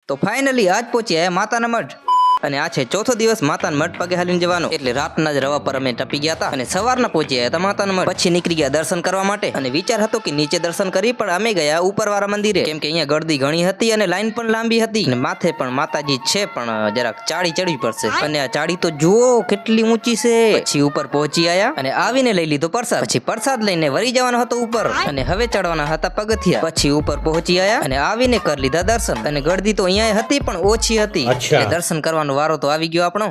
તો ફાઇનલી આજ પહોંચ્યા માતાના મઢ અને આ છે ચોથો દિવસ માતાના મઢ પગે હાલીને જવાનો એટલે રાતના જ રવા પર અમે ટપી ગયા હતા અને સવારના પહોંચ્યા હતા માતાના મઢ પછી નીકળી ગયા દર્શન કરવા માટે અને વિચાર હતો કે નીચે દર્શન કરી પણ અમે ગયા ઉપરવાળા મંદિરે કેમ કે અહીંયા ગળદી ઘણી હતી અને લાઈન પણ લાંબી હતી અને માથે પણ માતાજી છે પણ જરાક ચાડી ચડવી પડશે અને આ ચાડી તો જુઓ કેટલી ઊંચી છે પછી ઉપર પહોંચી આયા અને આવીને લઈ લીધો પ્રસાદ પછી પ્રસાદ લઈને વળી જવાનો હતો ઉપર અને હવે ચડવાના હતા પગથિયા પછી ઉપર પહોંચી આયા અને આવીને કરી લીધા દર્શન અને ગળદી તો અહીંયા હતી પણ ઓછી હતી દર્શન કરવાનું વારો તો આવી ગયો આપણો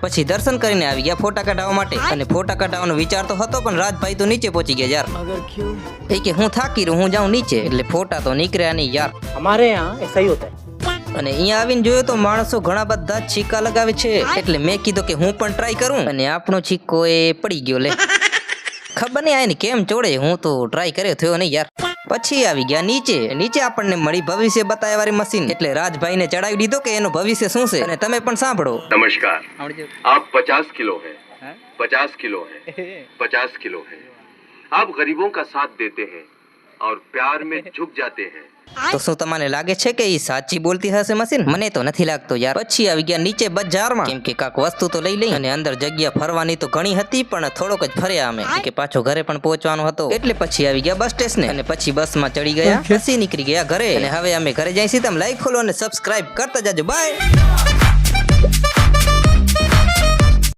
પછી દર્શન કરીને આવી ગયા ફોટા કઢાવવા માટે અને ફોટા કઢાવવાનો વિચાર તો હતો પણ રાજભાઈ તો નીચે પહોંચી ગયા યાર કે હું થાકી રહ્યો હું જાઉં નીચે એટલે ફોટા તો નીકળ્યા નહીં યાર हमारे यहाँ ऐसा ही होता है અને અહીંયા આવીને જોયો તો માણસો ઘણા બધા છીકા લગાવે છે એટલે મેં કીધું કે હું પણ ટ્રાય કરું અને આપણો છીકો એ પડી ગયો લે ખબર નહીં આને કેમ ચોડે હું તો ટ્રાય કર્યો થયો નહીં યાર પછી આવી ગયા નીચે આપણને મળી ભવિષ્ય બતાવવા વાળી મશીન એટલે રાજભાઈને ચડાવી દીધો કે એનું ભવિષ્ય શું છે અને તમે પણ સાંભળો नमस्कार आप 50 किलो है 50 किलो है 50 किलो है आप गरीबों का साथ देते हैं और प्यार में झुक जाते हैं તો શું તમને લાગે છે કે એ સાચી બોલતી હશે મશીન મને તો નથી લાગતો યાર પછી આવી ગયા નીચે બજારમાં કેમ કે કાક વસ્તુ તો લઈ લઈ અને અંદર જગ્યા ફરવાની તો ઘણી હતી પણ થોડોક જ ફર્યા અમે કે પાછો ઘરે પણ પહોંચવાનો હતો એટલે પછી આવી ગયા બસ સ્ટેશને અને પછી બસમાં ચડી ગયા પછી નીકળી ગયા ઘરે અને હવે અમે ઘરે જઈશું તમે લાઈક ફોલો અને સબસ્ક્રાઇબ કરતા જાજો બાય।